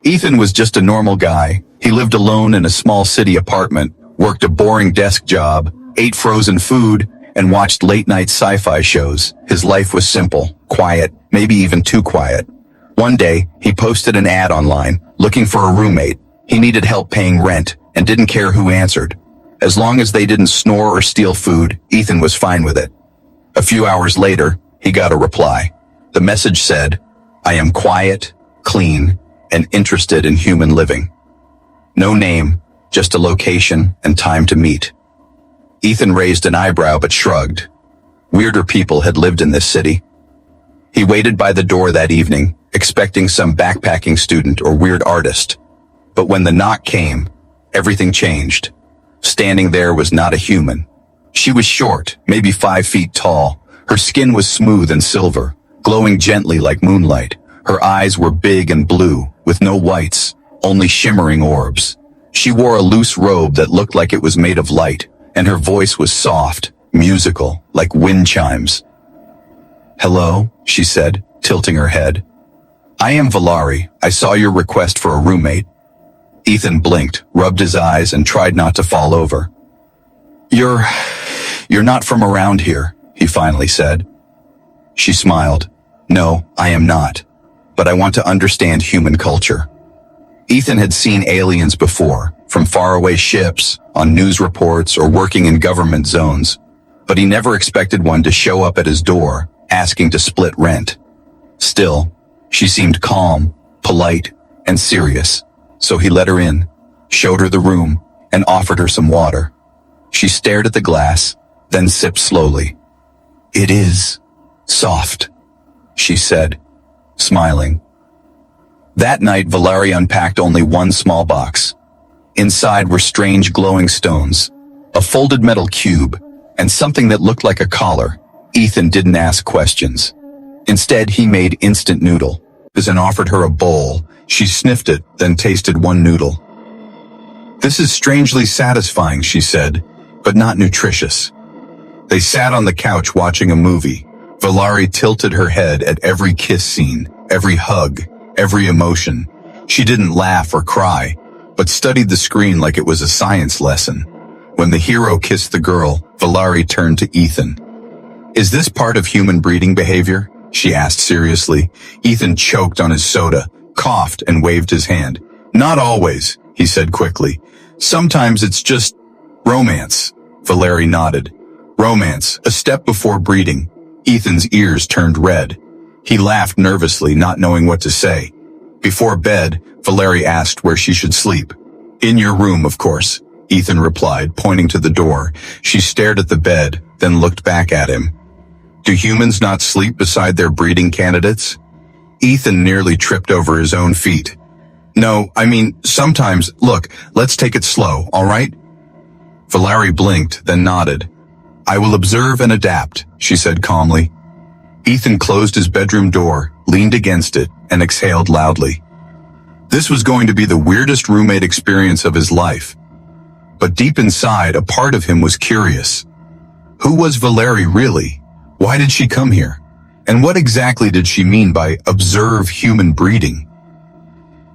Ethan was just a normal guy. He lived alone in a small city apartment, worked a boring desk job, ate frozen food, and watched late-night sci-fi shows. His life was simple, quiet, maybe even too quiet. One day, he posted an ad online, looking for a roommate. He needed help paying rent, and didn't care who answered. As long as they didn't snore or steal food, Ethan was fine with it. A few hours later, he got a reply. The message said, "I am quiet, clean, and interested in human living." No name, just a location and time to meet. Ethan raised an eyebrow but shrugged. Weirder people had lived in this city. He waited by the door that evening, expecting some backpacking student or weird artist. But when the knock came, everything changed. Standing there was not a human. She was short, maybe 5 feet tall. Her skin was smooth and silver, glowing gently like moonlight. Her eyes were big and blue, with no whites, only shimmering orbs. She wore a loose robe that looked like it was made of light, and her voice was soft, musical, like wind chimes. "Hello," she said, tilting her head. "I am Valari. I saw your request for a roommate." Ethan blinked, rubbed his eyes, and tried not to fall over. You're not from around here," he finally said. She smiled. "No, I am not. But I want to understand human culture." Ethan had seen aliens before, from faraway ships, on news reports, or working in government zones. But he never expected one to show up at his door, asking to split rent. Still, she seemed calm, polite, and serious. So he let her in, showed her the room, and offered her some water. She stared at the glass, then sipped slowly. "It is soft," she said, smiling. That night, Valari unpacked only one small box. Inside were strange glowing stones, a folded metal cube, and something that looked like a collar. Ethan didn't ask questions. Instead, he made instant noodle, and offered her a bowl. She sniffed it, then tasted one noodle. "This is strangely satisfying," she said, "but not nutritious." They sat on the couch watching a movie. Valari tilted her head at every kiss scene, every hug, every emotion. She didn't laugh or cry, but studied the screen like it was a science lesson. When the hero kissed the girl, Valari turned to Ethan. "Is this part of human breeding behavior?" she asked seriously. Ethan choked on his soda, coughed, and waved his hand. "Not always," he said quickly. "Sometimes it's just romance." Valari nodded. "Romance, a step before breeding." Ethan's ears turned red. He laughed nervously, not knowing what to say. Before bed, Valari asked where she should sleep. "In your room, of course," Ethan replied, pointing to the door. She stared at the bed, then looked back at him. "Do humans not sleep beside their breeding candidates?" Ethan nearly tripped over his own feet. "No, I mean, sometimes. Look, let's take it slow, all right?" Valari blinked, then nodded. "I will observe and adapt," she said calmly. Ethan closed his bedroom door, leaned against it, and exhaled loudly. This was going to be the weirdest roommate experience of his life. But deep inside, a part of him was curious. Who was Valari really? Why did she come here? And what exactly did she mean by observe human breeding?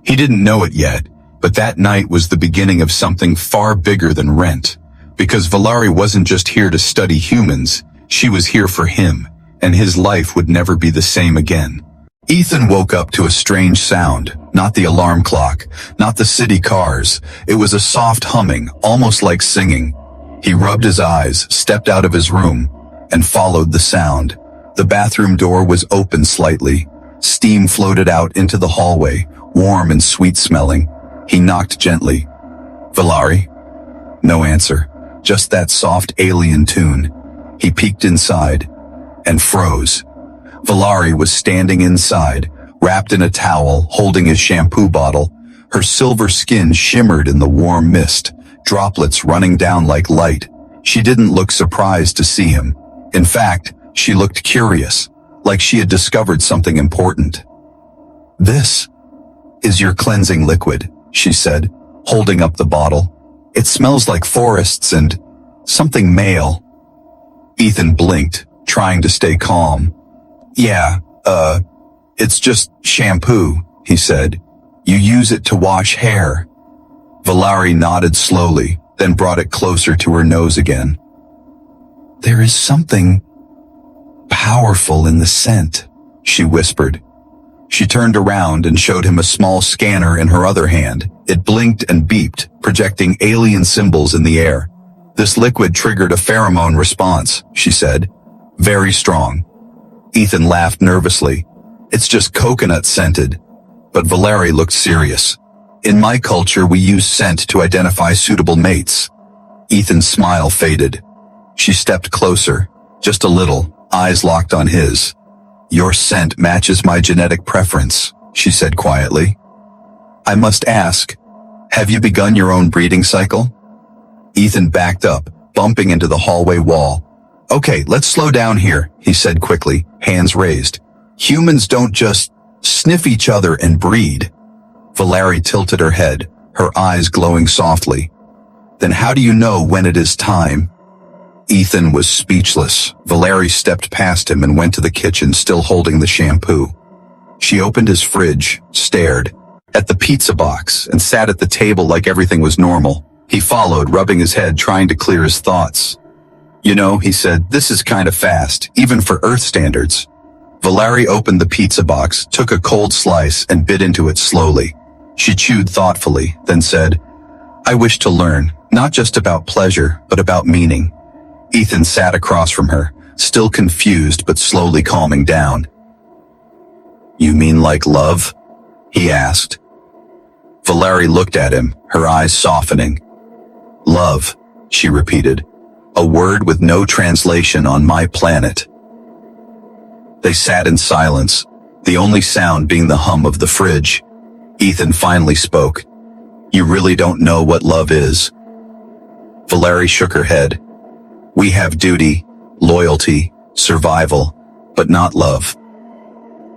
He didn't know it yet, but that night was the beginning of something far bigger than rent. Because Valari wasn't just here to study humans, she was here for him, and his life would never be the same again. Ethan woke up to a strange sound, not the alarm clock, not the city cars. It was a soft humming, almost like singing. He rubbed his eyes, stepped out of his room, and followed the sound. The bathroom door was open slightly. Steam floated out into the hallway, warm and sweet-smelling. He knocked gently. "Valari?" No answer, just that soft alien tune. He peeked inside and froze. Valari was standing inside, wrapped in a towel, holding his shampoo bottle. Her silver skin shimmered in the warm mist, droplets running down like light. She didn't look surprised to see him. In fact, she looked curious, like she had discovered something important. "This is your cleansing liquid," she said, holding up the bottle. "It smells like forests and something male." Ethan blinked, trying to stay calm. "Yeah, it's just shampoo," he said. You use it to wash hair. Valari nodded slowly, then brought it closer to her nose again. There is something powerful in the scent, she whispered. She turned around and showed him a small scanner in her other hand. It blinked and beeped, projecting alien symbols in the air. This liquid triggered a pheromone response, she said. Very strong. Ethan laughed nervously. It's just coconut scented. But Valari looked serious. In my culture, we use scent to identify suitable mates. Ethan's smile faded. She stepped closer, just a little, eyes locked on his. Your scent matches my genetic preference, she said quietly. I must ask, have you begun your own breeding cycle? Ethan backed up, bumping into the hallway wall. Okay, let's slow down here, he said quickly, hands raised. Humans don't just sniff each other and breed. Valari tilted her head, her eyes glowing softly. Then how do you know when it is time? Ethan was speechless. Valari stepped past him and went to the kitchen, still holding the shampoo. She opened his fridge, stared at the pizza box, and sat at the table like everything was normal. He followed, rubbing his head, trying to clear his thoughts. You know, he said, this is kind of fast, even for Earth standards. Valari opened the pizza box, took a cold slice, and bit into it slowly. She chewed thoughtfully, then said, I wish to learn, not just about pleasure, but about meaning. Ethan sat across from her, still confused but slowly calming down. You mean like love? He asked. Valari looked at him, her eyes softening. Love, she repeated, a word with no translation on my planet. They sat in silence, the only sound being the hum of the fridge. Ethan finally spoke. You really don't know what love is? Valari shook her head. We have duty, loyalty, survival, but not love.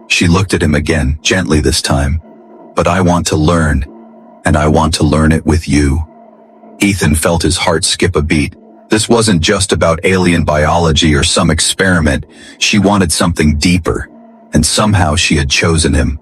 She looked at him again, gently this time. But I want to learn, and I want to learn it with you. Ethan felt his heart skip a beat. This wasn't just about alien biology or some experiment. She wanted something deeper, and somehow she had chosen him.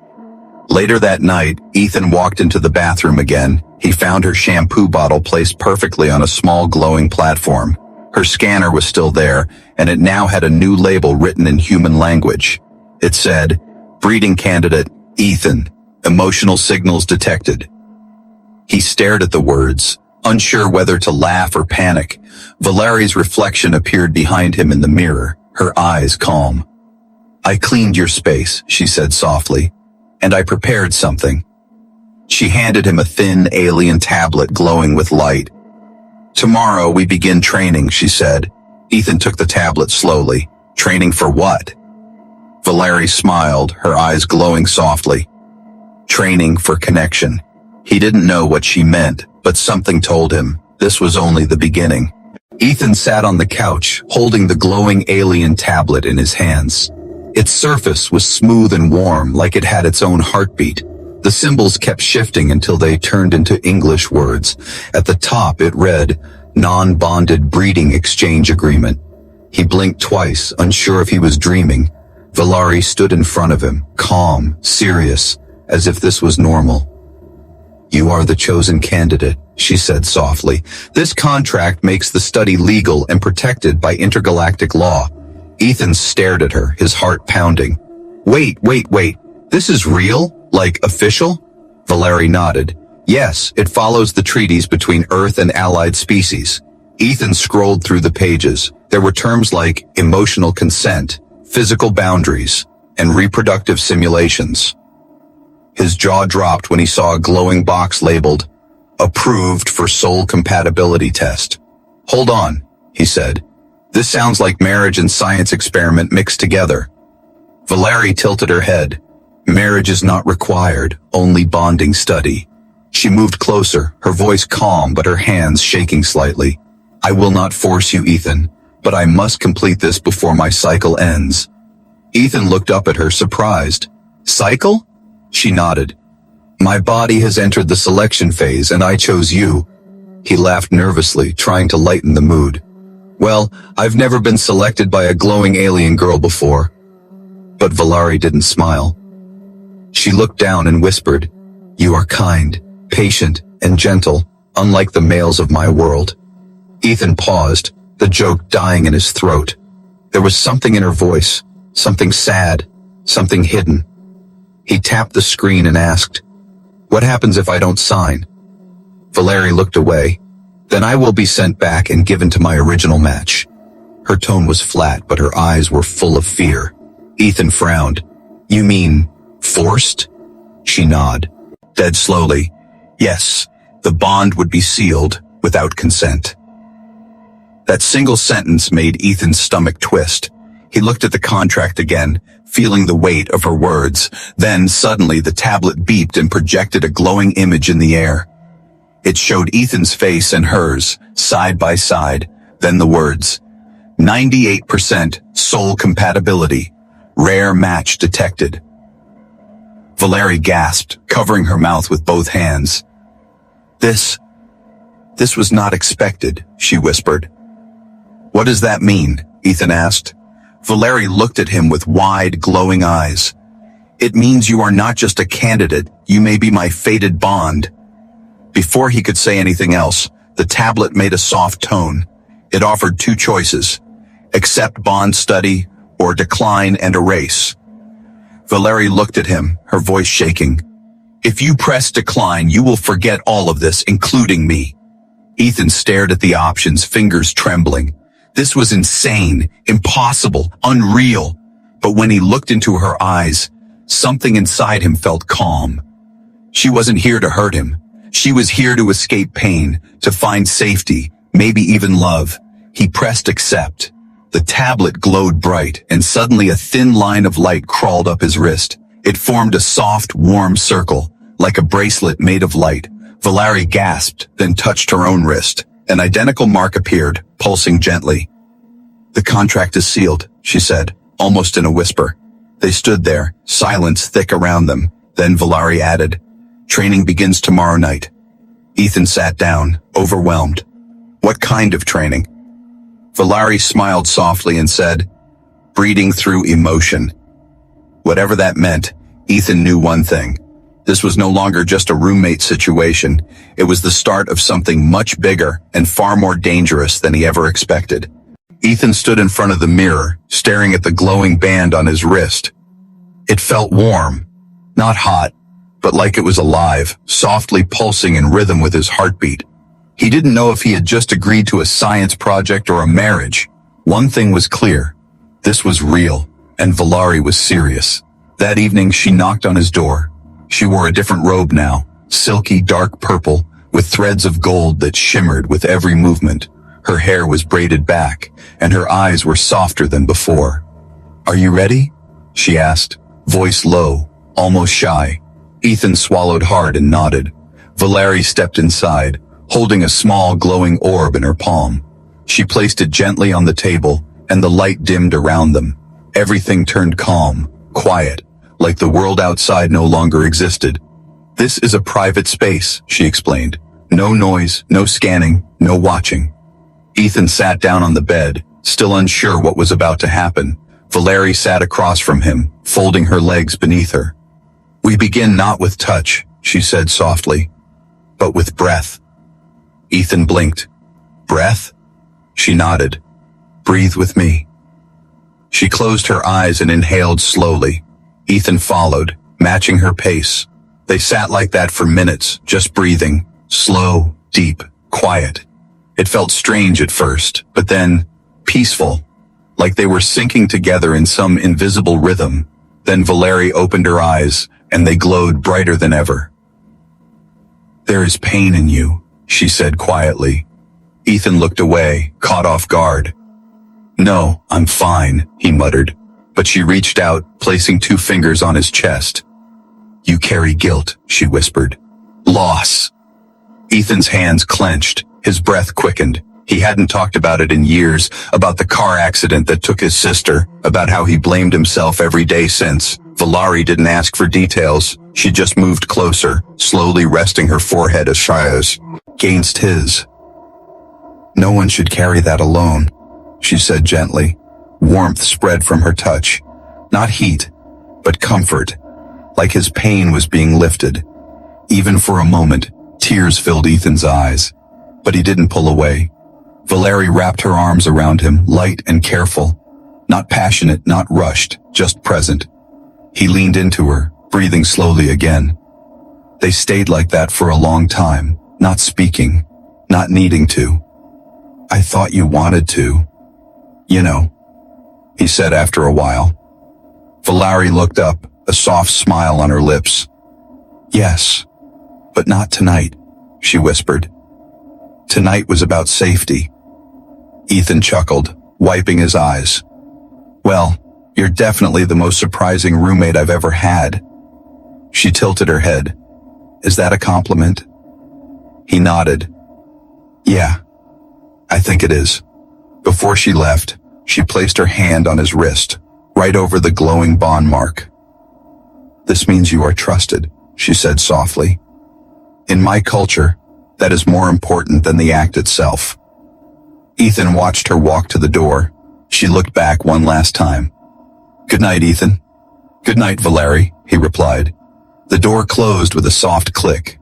Later that night, Ethan walked into the bathroom again. He found her shampoo bottle placed perfectly on a small glowing platform. Her scanner was still there, and it now had a new label written in human language. It said, Breeding Candidate, Ethan. Emotional signals detected. He stared at the words, unsure whether to laugh or panic. Valari's reflection appeared behind him in the mirror, her eyes calm. I cleaned your space, she said softly, and I prepared something. She handed him a thin alien tablet glowing with light. Tomorrow we begin training, she said. Ethan took the tablet slowly. Training for what? Valari smiled, her eyes glowing softly. Training for connection. He didn't know what she meant, but something told him this was only the beginning. Ethan sat on the couch, holding the glowing alien tablet in his hands. Its surface was smooth and warm, like it had its own heartbeat. The symbols kept shifting until they turned into English words. At the top it read, Non-Bonded Breeding Exchange Agreement. He blinked twice, unsure if he was dreaming. Valari stood in front of him, calm, serious, as if this was normal. You are the chosen candidate, she said softly. This contract makes the study legal and protected by intergalactic law. Ethan stared at her, his heart pounding. Wait. This is real? Like official? Valari nodded. Yes, it follows the treaties between Earth and allied species. Ethan scrolled through the pages. There were terms like emotional consent, physical boundaries, and reproductive simulations. His jaw dropped when he saw a glowing box labeled, Approved for Soul Compatibility Test. Hold on, he said. This sounds like marriage and science experiment mixed together. Valari tilted her head. Marriage is not required, only bonding study. She moved closer, her voice calm but her hands shaking slightly. I will not force you, Ethan, but I must complete this before my cycle ends. Ethan looked up at her, surprised. Cycle? She nodded. My body has entered the selection phase and I chose you. He laughed nervously, trying to lighten the mood. Well, I've never been selected by a glowing alien girl before. But Valari didn't smile. She looked down and whispered, You are kind, patient, and gentle, unlike the males of my world. Ethan paused, the joke dying in his throat. There was something in her voice, something sad, something hidden. He tapped the screen and asked, "What happens if I don't sign?" Valerie looked away. "Then I will be sent back and given to my original match." Her tone was flat, but her eyes were full of fear. Ethan frowned. "You mean, forced?" She nodded. Dead slowly. "Yes, the bond would be sealed without consent." That single sentence made Ethan's stomach twist. He looked at the contract again, feeling the weight of her words. Then, suddenly, the tablet beeped and projected a glowing image in the air. It showed Ethan's face and hers, side by side, then the words, 98% soul compatibility, rare match detected. Valerie gasped, covering her mouth with both hands. This was not expected," she whispered. "What does that mean?" Ethan asked. Valerie looked at him with wide, glowing eyes. "It means you are not just a candidate, you may be my fated bond." Before he could say anything else, the tablet made a soft tone. It offered two choices: accept bond study or decline and erase. Valerie looked at him, her voice shaking. "If you press decline, you will forget all of this, including me." Ethan stared at the options, fingers trembling. This was insane, impossible, unreal. But when he looked into her eyes, something inside him felt calm. She wasn't here to hurt him. She was here to escape pain, to find safety, maybe even love. He pressed accept. The tablet glowed bright, and suddenly a thin line of light crawled up his wrist. It formed a soft, warm circle, like a bracelet made of light. Valerie gasped, then touched her own wrist. An identical mark appeared, pulsing gently. "The contract is sealed," she said, almost in a whisper. They stood there, silence thick around them. Then Valerie added, "Training begins tomorrow night." Ethan sat down, overwhelmed. "What kind of training?" Valerie smiled softly and said, "Breeding through emotion." Whatever that meant, Ethan knew one thing. This was no longer just a roommate situation. It was the start of something much bigger and far more dangerous than he ever expected. Ethan stood in front of the mirror, staring at the glowing band on his wrist. It felt warm, not hot, but like it was alive, softly pulsing in rhythm with his heartbeat. He didn't know if he had just agreed to a science project or a marriage. One thing was clear. This was real, and Valerie was serious. That evening she knocked on his door. She wore a different robe now, silky dark purple, with threads of gold that shimmered with every movement. Her hair was braided back, and her eyes were softer than before. "Are you ready?" she asked, voice low, almost shy. Ethan swallowed hard and nodded. Valerie stepped inside, holding a small glowing orb in her palm. She placed it gently on the table, and the light dimmed around them. Everything turned calm, quiet, like the world outside no longer existed. "This is a private space," she explained. "No noise, no scanning, no watching." Ethan sat down on the bed, still unsure what was about to happen. Valerie sat across from him, folding her legs beneath her. "We begin not with touch," she said softly, "but with breath." Ethan blinked. "Breath?" She nodded. "Breathe with me." She closed her eyes and inhaled slowly. Ethan followed, matching her pace. They sat like that for minutes, just breathing, slow, deep, quiet. It felt strange at first, but then peaceful, like they were syncing together in some invisible rhythm. Then Valerie opened her eyes, and they glowed brighter than ever. "There is pain in you," she said quietly. Ethan looked away, caught off guard. "No, I'm fine," he muttered. But she reached out, placing 2 fingers on his chest. "You carry guilt," she whispered. "Loss." Ethan's hands clenched, his breath quickened. He hadn't talked about it in years, about the car accident that took his sister, about how he blamed himself every day since. Valerie didn't ask for details. She just moved closer, slowly resting her forehead against his. "No one should carry that alone," she said gently. Warmth spread from her touch. Not heat, but comfort, like his pain was being lifted. Even for a moment, tears filled Ethan's eyes. But he didn't pull away. Valerie wrapped her arms around him, light and careful. Not passionate, not rushed, just present. He leaned into her, breathing slowly again. They stayed like that for a long time, not speaking, not needing to. I thought you wanted to. You know, he said after a while. Valerie looked up, a soft smile on her lips. Yes, but not tonight, she whispered. Tonight was about safety. Ethan chuckled, wiping his eyes. Well, you're definitely the most surprising roommate I've ever had. She tilted her head. Is that a compliment? He nodded. Yeah, I think it is. Before she left, she placed her hand on his wrist, right over the glowing bond mark. This means you are trusted, she said softly. In my culture, that is more important than the act itself. Ethan watched her walk to the door. She looked back one last time. Good night, Ethan. Good night, Valerie, he replied. The door closed with a soft click.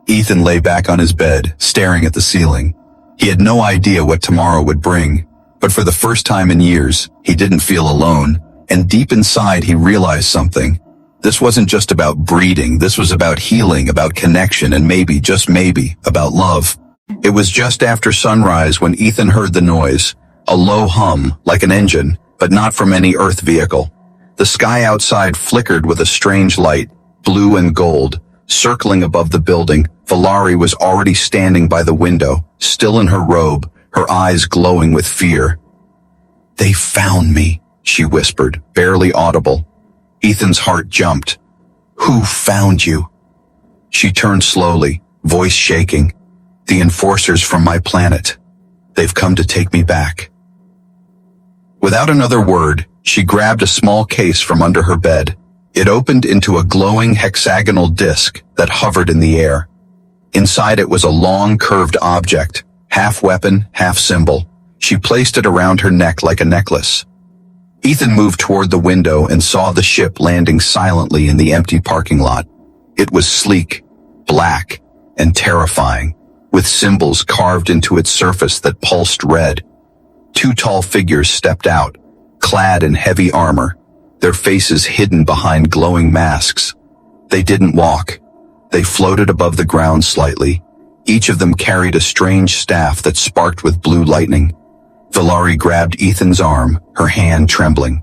Ethan lay back on his bed, staring at the ceiling. He had no idea what tomorrow would bring, but for the first time in years, he didn't feel alone, and deep inside he realized something. This wasn't just about breeding, this was about healing, about connection, and maybe, just maybe, about love. It was just after sunrise when Ethan heard the noise, a low hum, like an engine, but not from any Earth vehicle. The sky outside flickered with a strange light, blue and gold. Circling above the building, Valerie was already standing by the window, still in her robe, her eyes glowing with fear. They found me, she whispered, barely audible. Ethan's heart jumped. Who found you? She turned slowly, voice shaking. The enforcers from my planet. They've come to take me back. Without another word, she grabbed a small case from under her bed. It opened into a glowing hexagonal disc that hovered in the air. Inside it was a long, curved object, half weapon, half symbol. She placed it around her neck like a necklace. Ethan moved toward the window and saw the ship landing silently in the empty parking lot. It was sleek, black, and terrifying, with symbols carved into its surface that pulsed red. Two tall figures stepped out, clad in heavy armor, their faces hidden behind glowing masks. They didn't walk. They floated above the ground slightly. Each of them carried a strange staff that sparked with blue lightning. Valerie grabbed Ethan's arm, her hand trembling.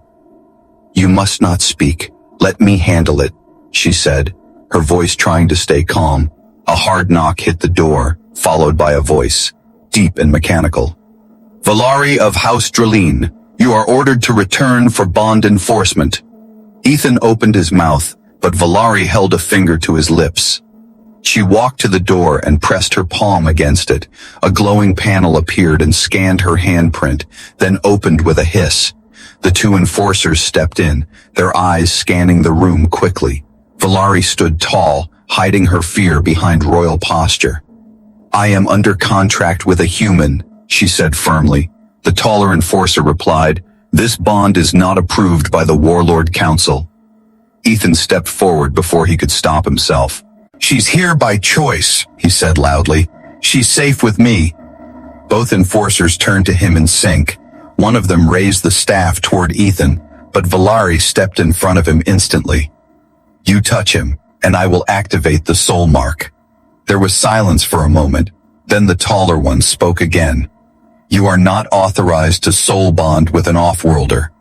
You must not speak. Let me handle it, she said, her voice trying to stay calm. A hard knock hit the door, followed by a voice, deep and mechanical. Valerie of House Drelene, you are ordered to return for bond enforcement. Ethan opened his mouth, but Valerie held a finger to his lips. She walked to the door and pressed her palm against it. A glowing panel appeared and scanned her handprint, then opened with a hiss. The two enforcers stepped in, their eyes scanning the room quickly. Valerie stood tall, hiding her fear behind royal posture. I am under contract with a human, she said firmly. The taller enforcer replied, this bond is not approved by the Warlord Council. Ethan stepped forward before he could stop himself. She's here by choice, he said loudly. She's safe with me. Both enforcers turned to him in sync. One of them raised the staff toward Ethan, but Valerie stepped in front of him instantly. You touch him, and I will activate the soul mark. There was silence for a moment. Then the taller one spoke again. You are not authorized to soul bond with an off-worlder.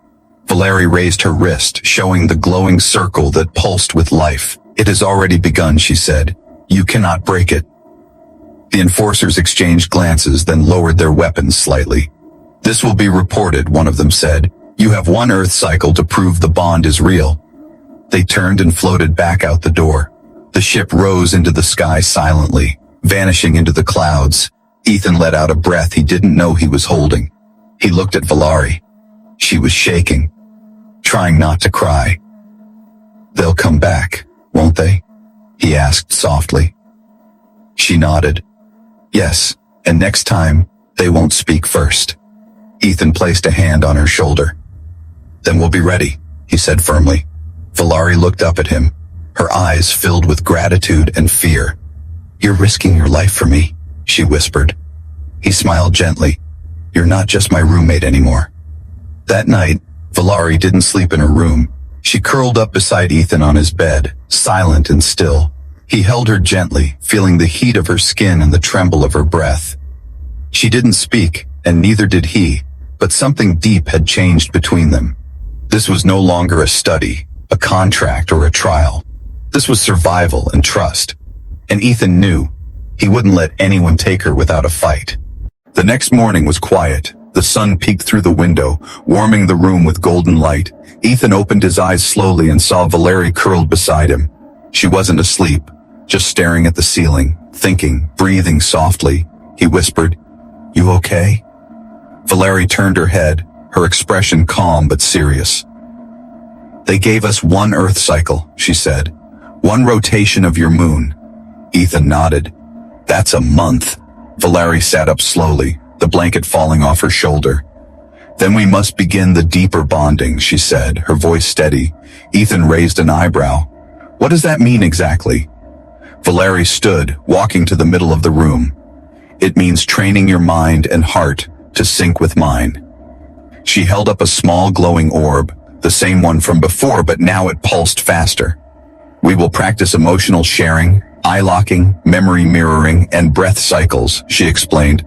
Valerie raised her wrist, showing the glowing circle that pulsed with life. It has already begun, she said. You cannot break it. The enforcers exchanged glances, then lowered their weapons slightly. This will be reported, one of them said. You have one Earth cycle to prove the bond is real. They turned and floated back out the door. The ship rose into the sky silently, vanishing into the clouds. Ethan let out a breath he didn't know he was holding. He looked at Valerie. She was shaking, trying not to cry. They'll come back, won't they? He asked softly. She nodded. Yes, and next time, they won't speak first. Ethan placed a hand on her shoulder. Then we'll be ready, he said firmly. Valerie looked up at him. her eyes filled with gratitude and fear. "You're risking your life for me," she whispered. He smiled gently. "You're not just my roommate anymore." That night, Valari didn't sleep in her room. She curled up beside Ethan on his bed, silent and still. He held her gently, feeling the heat of her skin and the tremble of her breath. She didn't speak, and neither did he, but something deep had changed between them. This was no longer a study, a contract, or a trial. This was survival and trust. And Ethan knew he wouldn't let anyone take her without a fight. The next morning was quiet. The sun peeked through the window, warming the room with golden light. Ethan opened his eyes slowly and saw Valari curled beside him. She wasn't asleep, just staring at the ceiling, thinking, breathing softly. He whispered, "You okay?" Valari turned her head, her expression calm but serious. "They gave us one Earth cycle," she said. "One rotation of your moon." Ethan nodded. "That's a month." Valari sat up slowly, the blanket falling off her shoulder. "Then we must begin the deeper bonding," she said, her voice steady. Ethan raised an eyebrow. "What does that mean exactly?" Valari stood, walking to the middle of the room. "It means training your mind and heart to sync with mine." She held up a small glowing orb, the same one from before, but now it pulsed faster. "We will practice emotional sharing, eye-locking, memory mirroring, and breath cycles," she explained.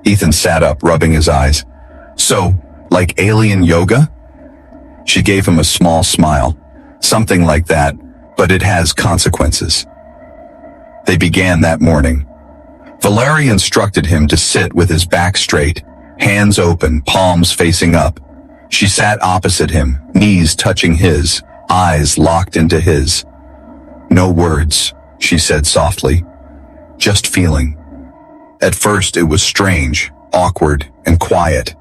Ethan sat up, rubbing his eyes. "So, like alien yoga?" She gave him a small smile. "Something like that, but it has consequences." They began that morning. Valari instructed him to sit with his back straight, hands open, palms facing up. She sat opposite him, knees touching his, eyes locked into his. "No words," she said softly. "Just feeling." At first it was strange, awkward, and quiet.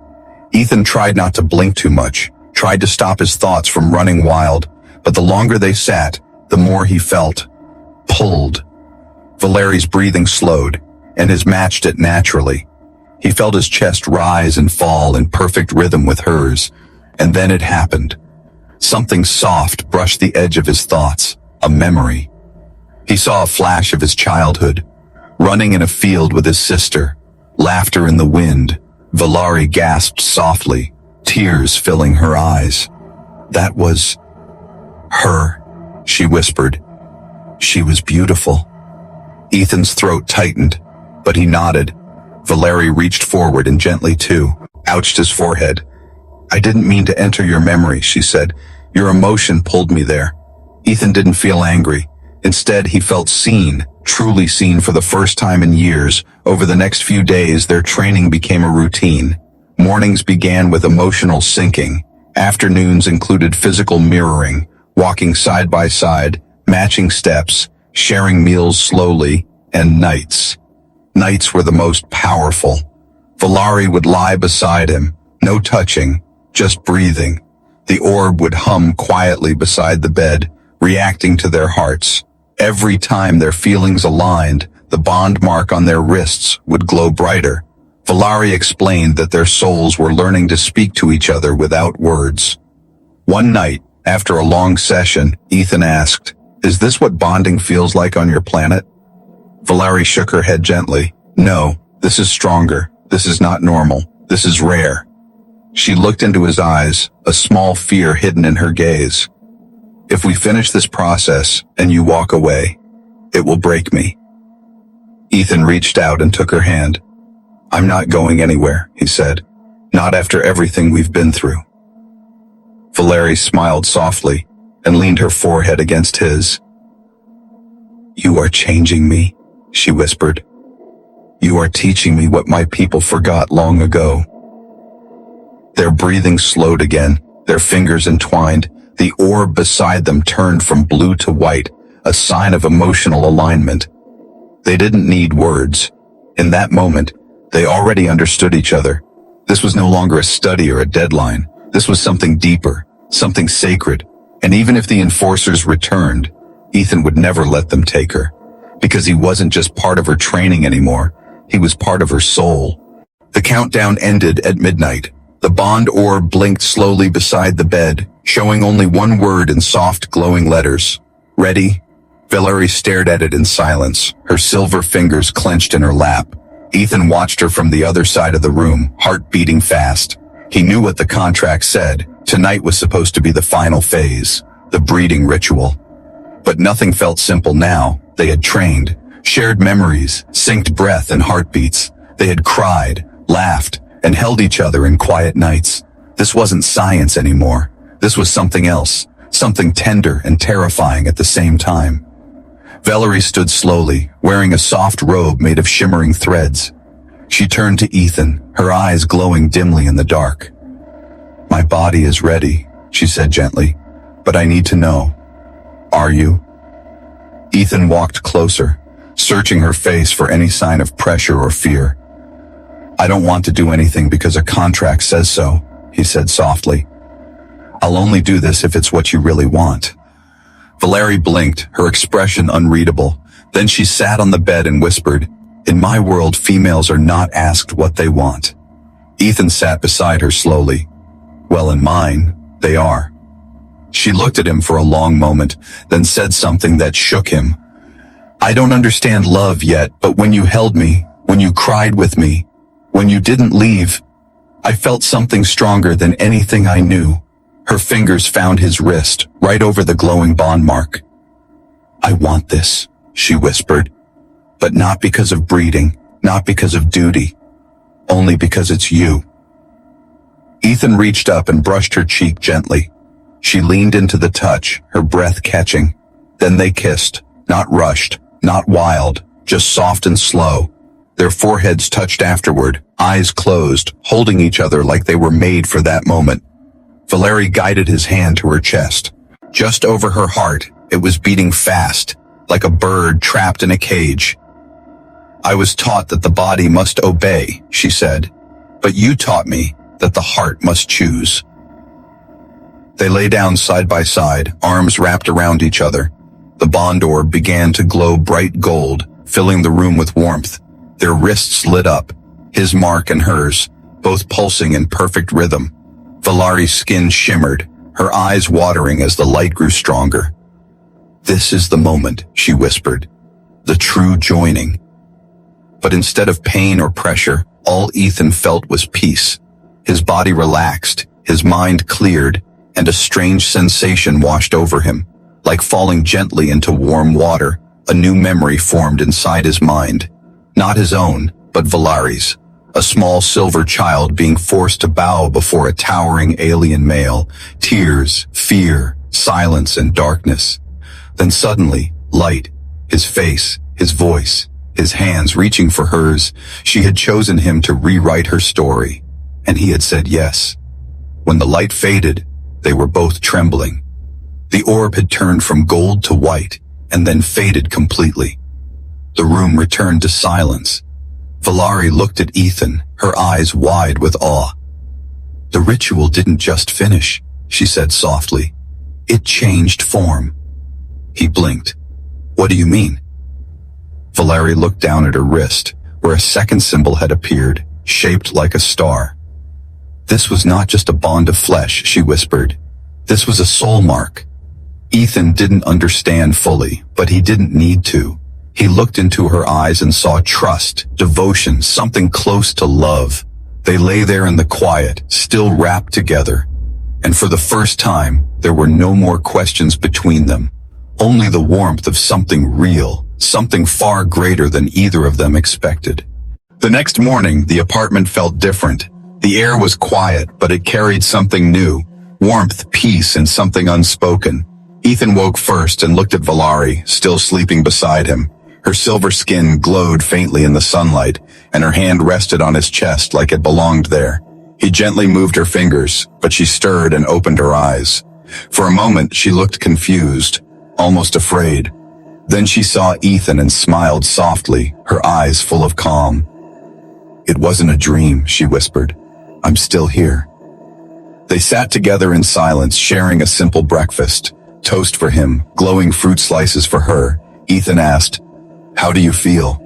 Ethan tried not to blink too much, tried to stop his thoughts from running wild, but the longer they sat, the more he felt pulled. Valari's breathing slowed, and his matched it naturally. He felt his chest rise and fall in perfect rhythm with hers, and then it happened. Something soft brushed the edge of his thoughts, a memory. He saw a flash of his childhood, running in a field with his sister, laughter in the wind. Valari gasped softly, tears filling her eyes. "That was her," she whispered. "She was beautiful." Ethan's throat tightened, but he nodded. Valari reached forward and gently, too, ouched his forehead. "I didn't mean to enter your memory," she said. "Your emotion pulled me there." Ethan didn't feel angry. Instead, he felt seen, truly seen for the first time in years. Over the next few days, their training became a routine. Mornings began with emotional syncing. Afternoons included physical mirroring, walking side by side, matching steps, sharing meals slowly, and nights. Nights were the most powerful. Valari would lie beside him, no touching, just breathing. The orb would hum quietly beside the bed, reacting to their hearts. Every time their feelings aligned, the bond mark on their wrists would glow brighter. Valari explained that their souls were learning to speak to each other without words. One night, after a long session, Ethan asked, "Is this what bonding feels like on your planet?" Valari shook her head gently. "No, this is stronger. This is not normal. This is rare." She looked into his eyes, a small fear hidden in her gaze. "If we finish this process and you walk away, it will break me." Ethan reached out and took her hand. "I'm not going anywhere," he said. "Not after everything we've been through." Valari smiled softly and leaned her forehead against his. "You are changing me," she whispered. "You are teaching me what my people forgot long ago." Their breathing slowed again, their fingers entwined. The orb beside them turned from blue to white, a sign of emotional alignment. They didn't need words. In that moment, they already understood each other. This was no longer a study or a deadline. This was something deeper, something sacred. And even if the enforcers returned, Ethan would never let them take her. Because he wasn't just part of her training anymore. He was part of her soul. The countdown ended at midnight. The bond orb blinked slowly beside the bed, showing only one word in soft glowing letters. Ready? Valerie stared at it in silence, her silver fingers clenched in her lap. Ethan watched her from the other side of the room, heart beating fast. He knew what the contract said. Tonight was supposed to be the final phase, the breeding ritual. But nothing felt simple now. They had trained, shared memories, synced breath and heartbeats. They had cried, laughed, and held each other in quiet nights. This wasn't science anymore. This was something else, something tender and terrifying at the same time. Valerie stood slowly, wearing a soft robe made of shimmering threads. She turned to Ethan, her eyes glowing dimly in the dark. "My body is ready," she said gently, "but I need to know. Are you?" Ethan walked closer, searching her face for any sign of pressure or fear. "I don't want to do anything because a contract says so," he said softly. "I'll only do this if it's what you really want." Valerie blinked, her expression unreadable. Then she sat on the bed and whispered, "In my world, females are not asked what they want." Ethan sat beside her slowly. "Well, in mine, they are." She looked at him for a long moment, then said something that shook him. "I don't understand love yet, but when you held me, when you cried with me, when you didn't leave, I felt something stronger than anything I knew." Her fingers found his wrist, right over the glowing bond mark. "I want this," she whispered. "But not because of breeding, not because of duty. Only because it's you." Ethan reached up and brushed her cheek gently. She leaned into the touch, her breath catching. Then they kissed, not rushed, not wild, just soft and slow. Their foreheads touched afterward, eyes closed, holding each other like they were made for that moment. Valerie guided his hand to her chest. Just over her heart, it was beating fast, like a bird trapped in a cage. "I was taught that the body must obey," she said, "but you taught me that the heart must choose." They lay down side by side, arms wrapped around each other. The bond orb began to glow bright gold, filling the room with warmth. Their wrists lit up, his mark and hers, both pulsing in perfect rhythm. Valerie's skin shimmered, her eyes watering as the light grew stronger. "This is the moment," she whispered. "The true joining." But instead of pain or pressure, all Ethan felt was peace. His body relaxed, his mind cleared, and a strange sensation washed over him. Like falling gently into warm water, a new memory formed inside his mind. Not his own, but Valerie's. A small silver child being forced to bow before a towering alien male. Tears, fear, silence, and darkness. Then suddenly, light. His face, his voice, his hands reaching for hers. She had chosen him to rewrite her story. And he had said yes. When the light faded, they were both trembling. The orb had turned from gold to white, and then faded completely. The room returned to silence. Valerie looked at Ethan, her eyes wide with awe. "The ritual didn't just finish," she said softly. "It changed form." He blinked. "What do you mean?" Valerie looked down at her wrist, where a second symbol had appeared, shaped like a star. "This was not just a bond of flesh," she whispered. "This was a soul mark." Ethan didn't understand fully, but he didn't need to. He looked into her eyes and saw trust, devotion, something close to love. They lay there in the quiet, still wrapped together. And for the first time, there were no more questions between them. Only the warmth of something real, something far greater than either of them expected. The next morning, the apartment felt different. The air was quiet, but it carried something new. Warmth, peace, and something unspoken. Ethan woke first and looked at Valerie, still sleeping beside him. Her silver skin glowed faintly in the sunlight, and her hand rested on his chest like it belonged there. He gently moved her fingers, but she stirred and opened her eyes. For a moment, she looked confused, almost afraid. Then she saw Ethan and smiled softly, her eyes full of calm. "It wasn't a dream," she whispered. "I'm still here." They sat together in silence, sharing a simple breakfast. Toast for him, glowing fruit slices for her. Ethan asked, "How do you feel?"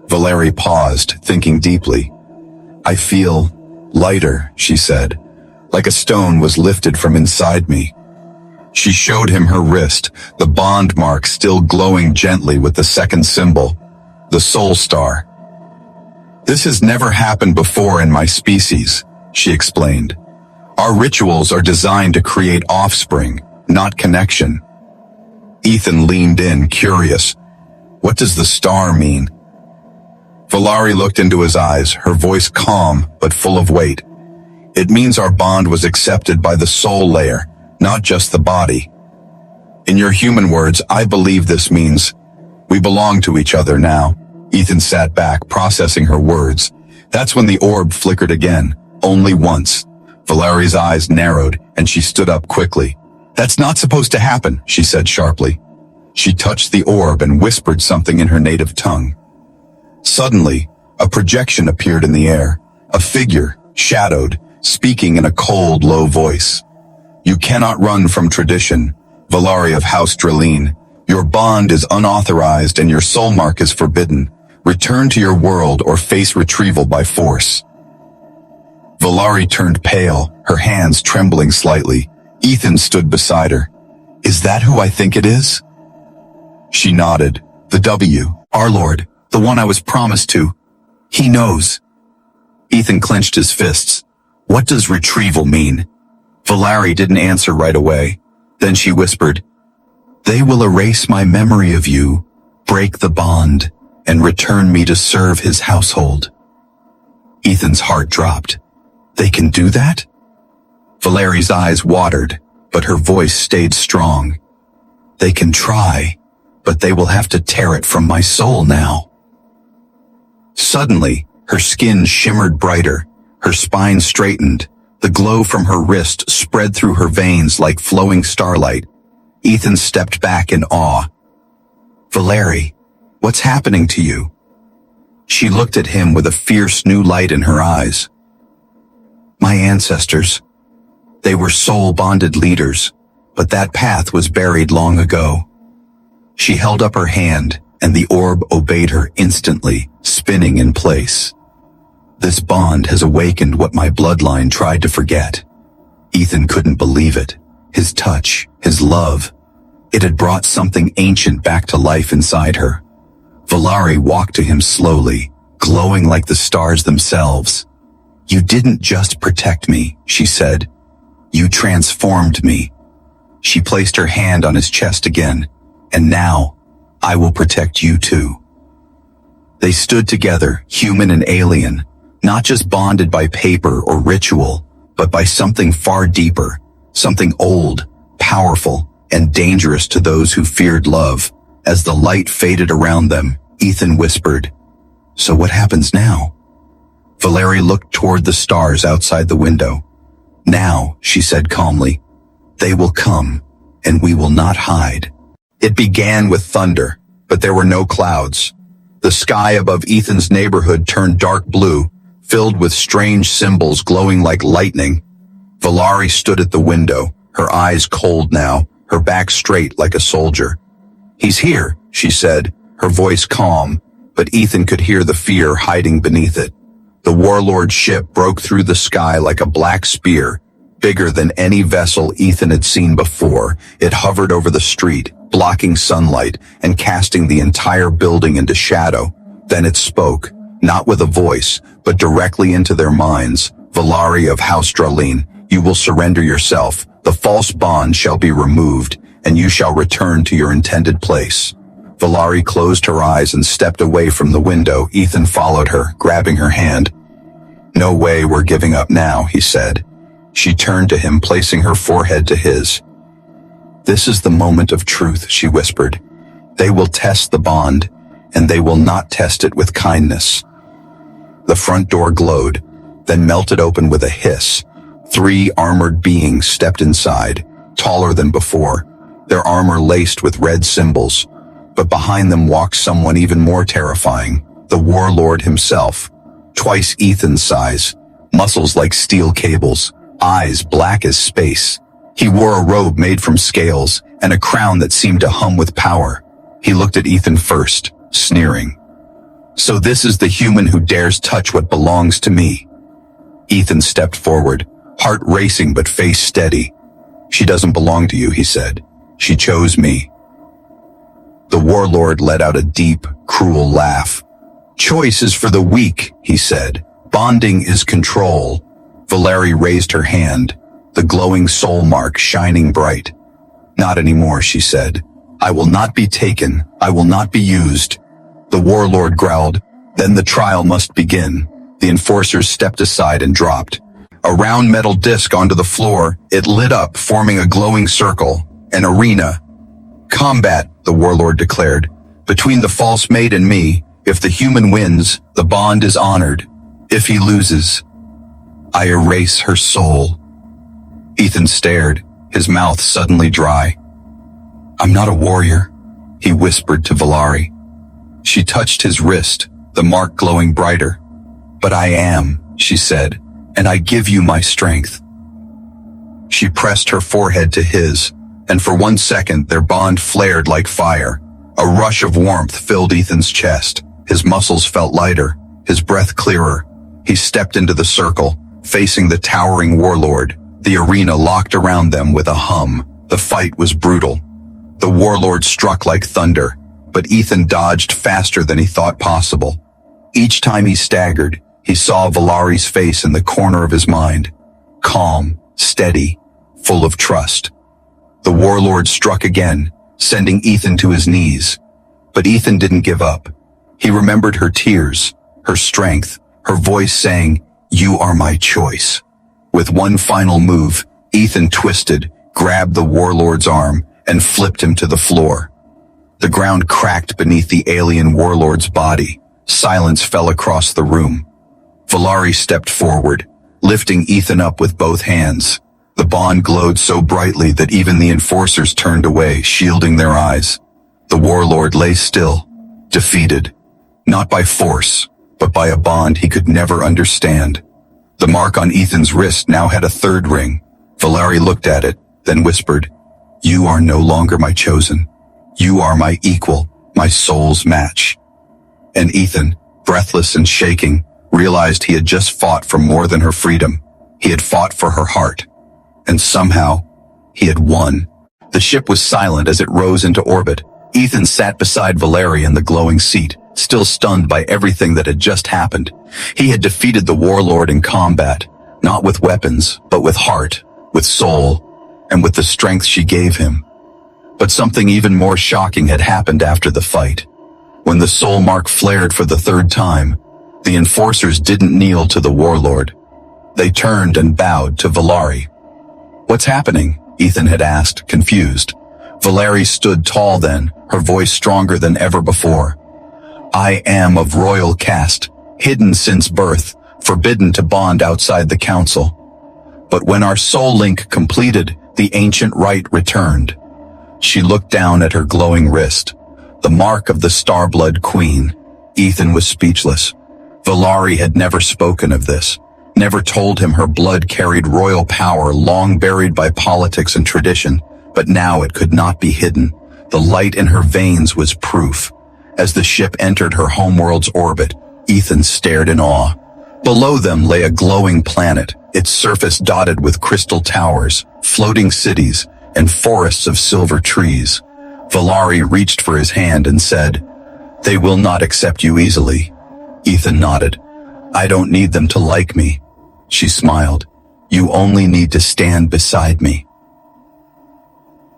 Valerie paused, thinking deeply. "I feel lighter," she said, "like a stone was lifted from inside me." She showed him her wrist, the bond mark still glowing gently with the second symbol, the soul star. "This has never happened before in my species," she explained. "Our rituals are designed to create offspring, not connection." Ethan leaned in, curious. "What does the star mean?" Valari looked into his eyes, her voice calm but full of weight. "It means our bond was accepted by the soul layer, not just the body. In your human words, I believe this means we belong to each other now." Ethan sat back, processing her words. That's when the orb flickered again, only once. Valari's eyes narrowed, and she stood up quickly. "That's not supposed to happen," she said sharply. She touched the orb and whispered something in her native tongue. Suddenly, a projection appeared in the air, a figure, shadowed, speaking in a cold, low voice. "You cannot run from tradition, Valari of House Drelene. Your bond is unauthorized and your soul mark is forbidden. Return to your world or face retrieval by force." Valari turned pale, her hands trembling slightly. Ethan stood beside her. "Is that who I think it is?" She nodded. "The W, our Lord, the one I was promised to. He knows." Ethan clenched his fists. "What does retrieval mean?" Valari didn't answer right away. Then she whispered, "They will erase my memory of you, break the bond, and return me to serve his household." Ethan's heart dropped. "They can do that?" Valari's eyes watered, but her voice stayed strong. "They can try, but they will have to tear it from my soul now." Suddenly, her skin shimmered brighter, her spine straightened, the glow from her wrist spread through her veins like flowing starlight. Ethan stepped back in awe. "Valari, what's happening to you?" She looked at him with a fierce new light in her eyes. "My ancestors. They were soul-bonded leaders, but that path was buried long ago." She held up her hand, and the orb obeyed her instantly, spinning in place. "This bond has awakened what my bloodline tried to forget." Ethan couldn't believe it. His touch, his love. It had brought something ancient back to life inside her. Valari walked to him slowly, glowing like the stars themselves. "You didn't just protect me," she said. "You transformed me." She placed her hand on his chest again. "And now, I will protect you too." They stood together, human and alien, not just bonded by paper or ritual, but by something far deeper, something old, powerful, and dangerous to those who feared love. As the light faded around them, Ethan whispered, "So what happens now?" Valari looked toward the stars outside the window. "Now," she said calmly, "they will come, and we will not hide." It began with thunder, but there were no clouds. The sky above Ethan's neighborhood turned dark blue, filled with strange symbols glowing like lightning. Valari stood at the window, her eyes cold now, her back straight like a soldier. "He's here," she said, her voice calm, but Ethan could hear the fear hiding beneath it. The warlord's ship broke through the sky like a black spear, bigger than any vessel Ethan had seen before. It hovered over the street, blocking sunlight and casting the entire building into shadow. Then it spoke, not with a voice, but directly into their minds. "Valari of House Drelene, you will surrender yourself. The false bond shall be removed, and you shall return to your intended place." Valari closed her eyes and stepped away from the window. Ethan followed her, grabbing her hand. "No way we're giving up now," he said. She turned to him, placing her forehead to his. "This is the moment of truth," she whispered. "They will test the bond, and they will not test it with kindness." The front door glowed, then melted open with a hiss. 3 armored beings stepped inside, taller than before, their armor laced with red symbols. But behind them walked someone even more terrifying, the warlord himself, twice Ethan's size, muscles like steel cables, eyes black as space. He wore a robe made from scales and a crown that seemed to hum with power. He looked at Ethan first, sneering. "So this is the human who dares touch what belongs to me." Ethan stepped forward, heart racing but face steady. She doesn't belong to you, he said. She chose me. The warlord let out a deep, cruel laugh. Choice is for the weak, he said. Bonding is control. Valeri raised her hand, the glowing soul mark shining bright. Not anymore, she said. I will not be taken. I will not be used. The warlord growled. Then the trial must begin. The enforcers stepped aside and dropped. A round metal disc onto the floor, it lit up, forming a glowing circle. An arena. Combat, the warlord declared. Between the false mate and me, if the human wins, the bond is honored. If he loses, I erase her soul. Ethan stared, his mouth suddenly dry. I'm not a warrior, he whispered to Valeri. She touched his wrist, the mark glowing brighter. But I am, she said, and I give you my strength. She pressed her forehead to his, and for 1 second their bond flared like fire. A rush of warmth filled Ethan's chest. His muscles felt lighter, his breath clearer. He stepped into the circle, facing the towering warlord. The arena locked around them with a hum. The fight was brutal. The warlord struck like thunder, but Ethan dodged faster than he thought possible. Each time he staggered, he saw Valeri's face in the corner of his mind. Calm, steady, full of trust. The warlord struck again, sending Ethan to his knees. But Ethan didn't give up. He remembered her tears, her strength, her voice saying, "You are my choice." With one final move, Ethan twisted, grabbed the warlord's arm, and flipped him to the floor. The ground cracked beneath the alien warlord's body. Silence fell across the room. Valeri stepped forward, lifting Ethan up with both hands. The bond glowed so brightly that even the enforcers turned away, shielding their eyes. The warlord lay still, defeated, not by force, but by a bond he could never understand. The mark on Ethan's wrist now had a third ring. Valeri looked at it, then whispered, "You are no longer my chosen. You are my equal, my soul's match." And Ethan, breathless and shaking, realized he had just fought for more than her freedom. He had fought for her heart. And somehow, he had won. The ship was silent as it rose into orbit. Ethan sat beside Valeri in the glowing seat, still stunned by everything that had just happened. He had defeated the warlord in combat, not with weapons, but with heart, with soul, and with the strength she gave him. But something even more shocking had happened after the fight. When the soul mark flared for the third time, the enforcers didn't kneel to the warlord. They turned and bowed to Valeri. "What's happening?" Ethan had asked, confused. Valeri stood tall then, her voice stronger than ever before. "I am of royal caste, hidden since birth, forbidden to bond outside the council. But when our soul link completed, the ancient rite returned." She looked down at her glowing wrist, the mark of the Starblood Queen. Ethan was speechless. Valeri had never spoken of this, never told him her blood carried royal power long buried by politics and tradition, but now it could not be hidden. The light in her veins was proof. As the ship entered her homeworld's orbit, Ethan stared in awe. Below them lay a glowing planet, its surface dotted with crystal towers, floating cities, and forests of silver trees. Valeri reached for his hand and said, "They will not accept you easily." Ethan nodded. "I don't need them to like me." She smiled. "You only need to stand beside me."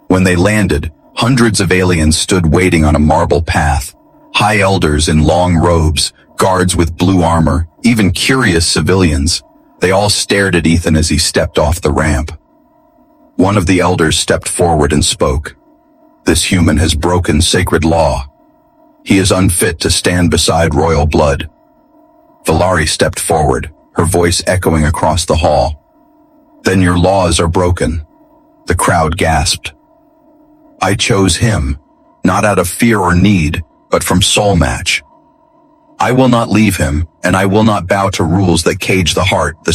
When they landed, hundreds of aliens stood waiting on a marble path. High elders in long robes, guards with blue armor, even curious civilians. They all stared at Ethan as he stepped off the ramp. One of the elders stepped forward and spoke. "This human has broken sacred law. He is unfit to stand beside royal blood." Valeri stepped forward, her voice echoing across the hall. "Then your laws are broken." The crowd gasped. "I chose him, not out of fear or need, but from soul match. I will not leave him, and I will not bow to rules that cage the heart." The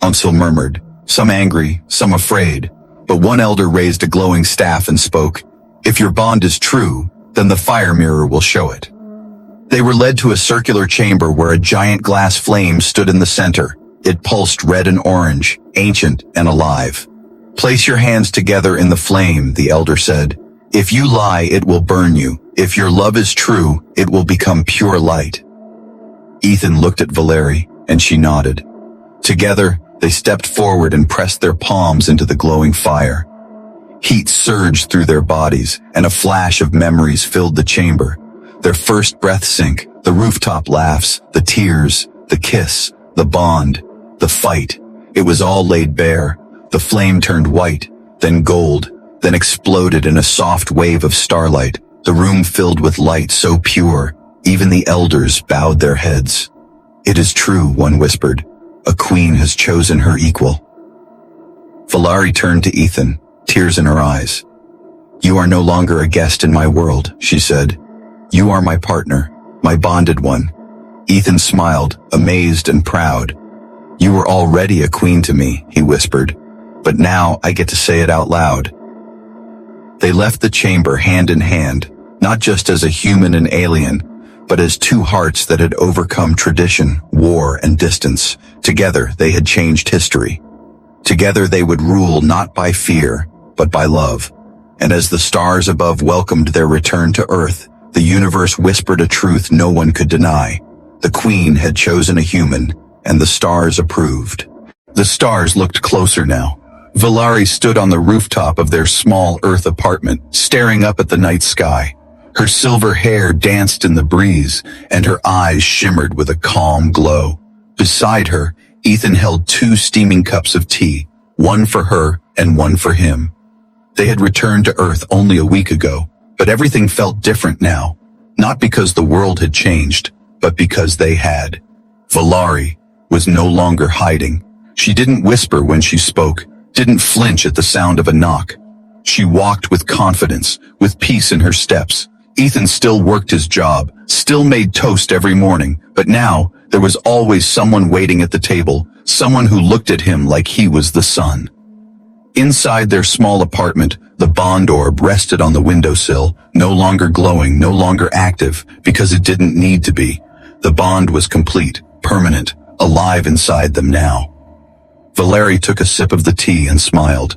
council murmured, some angry, some afraid, but one elder raised a glowing staff and spoke, "If your bond is true, then the fire mirror will show it." They were led to a circular chamber where a giant glass flame stood in the center. It pulsed red and orange, ancient and alive. "Place your hands together in the flame," the elder said. "If you lie, it will burn you. If your love is true, it will become pure light." Ethan looked at Valerie, and she nodded. Together, they stepped forward and pressed their palms into the glowing fire. Heat surged through their bodies, and a flash of memories filled the chamber. Their first breath sink, the rooftop laughs, the tears, the kiss, the bond, the fight. It was all laid bare. The flame turned white, then gold, then exploded in a soft wave of starlight. The room filled with light so pure, even the elders bowed their heads. "It is true," one whispered. "A queen has chosen her equal." Valerie turned to Ethan, tears in her eyes. "You are no longer a guest in my world," she said. "You are my partner, my bonded one." Ethan smiled, amazed and proud. "You were already a queen to me," he whispered, "but now I get to say it out loud." They left the chamber hand in hand, not just as a human and alien, but as two hearts that had overcome tradition, war, and distance. Together they had changed history. Together they would rule not by fear, but by love. And as the stars above welcomed their return to Earth, the universe whispered a truth no one could deny. The queen had chosen a human, and the stars approved. The stars looked closer now. Valerie stood on the rooftop of their small Earth apartment, staring up at the night sky. Her silver hair danced in the breeze, and her eyes shimmered with a calm glow. Beside her, Ethan held 2 steaming cups of tea, one for her and one for him. They had returned to Earth only a week ago, but everything felt different now. Not because the world had changed, but because they had. Valerie was no longer hiding. She didn't whisper when she spoke, didn't flinch at the sound of a knock. She walked with confidence, with peace in her steps. Ethan still worked his job, still made toast every morning, but now there was always someone waiting at the table, someone who looked at him like he was the sun. Inside their small apartment, the bond orb rested on the windowsill, no longer glowing, no longer active, because it didn't need to be. The bond was complete, permanent, alive inside them now. Valerie took a sip of the tea and smiled.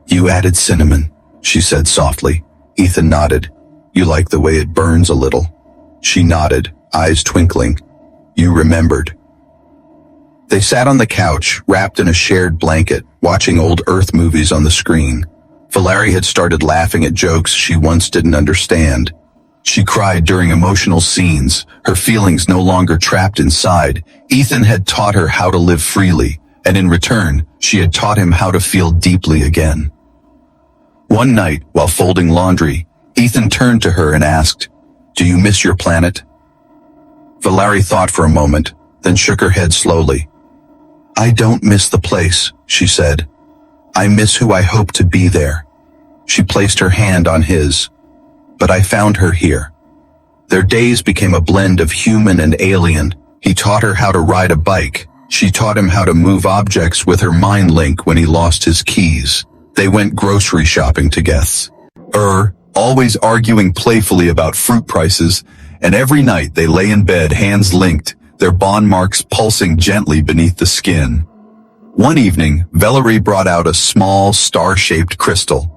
"You added cinnamon," she said softly. Ethan nodded. "You like the way it burns a little?" She nodded, eyes twinkling. "You remembered." They sat on the couch, wrapped in a shared blanket, watching old Earth movies on the screen. Valerie had started laughing at jokes she once didn't understand. She cried during emotional scenes, her feelings no longer trapped inside. Ethan had taught her how to live freely, and in return, she had taught him how to feel deeply again. One night, while folding laundry, Ethan turned to her and asked, "Do you miss your planet?" Valerie thought for a moment, then shook her head slowly. "I don't miss the place," she said. "I miss who I hope to be there." She placed her hand on his. "But I found her here." Their days became a blend of human and alien. He taught her how to ride a bike. She taught him how to move objects with her mind link when he lost his keys. They went grocery shopping together. Always arguing playfully about fruit prices, and every night they lay in bed hands linked, their bond marks pulsing gently beneath the skin. One evening, Valerie brought out a small star-shaped crystal.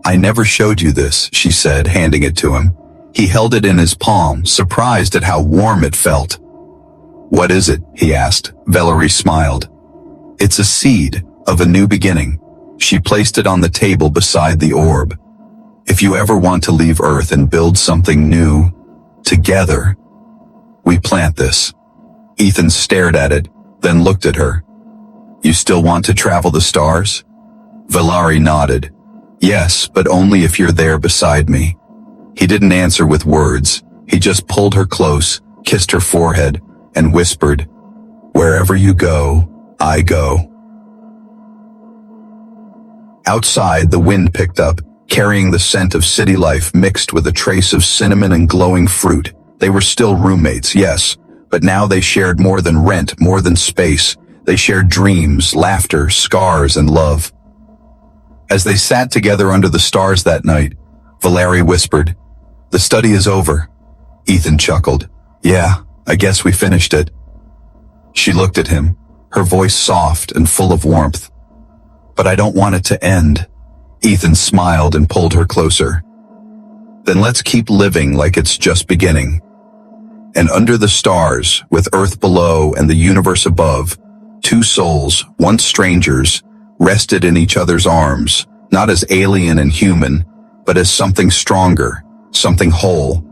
"I never showed you this," she said, handing it to him. He held it in his palm, surprised at how warm it felt. "What is it?" he asked. Valerie smiled. "It's a seed of a new beginning." She placed it on the table beside the orb. "If you ever want to leave Earth and build something new, together, we plant this." Ethan stared at it, then looked at her. "You still want to travel the stars?" Valerie nodded. "Yes, but only if you're there beside me." He didn't answer with words. He just pulled her close, kissed her forehead, and whispered, "Wherever you go, I go." Outside, the wind picked up, carrying the scent of city life mixed with a trace of cinnamon and glowing fruit. They were still roommates, yes, but now they shared more than rent, more than space. They shared dreams, laughter, scars, and love. As they sat together under the stars that night, Valerie whispered, "The study is over." Ethan chuckled. "Yeah, I guess we finished it." She looked at him, her voice soft and full of warmth. But I don't want it to end. Ethan smiled and pulled her closer. Then let's keep living like it's just beginning. And under the stars, with Earth below and the universe above, two souls, once strangers, rested in each other's arms, not as alien and human, but as something stronger, something whole,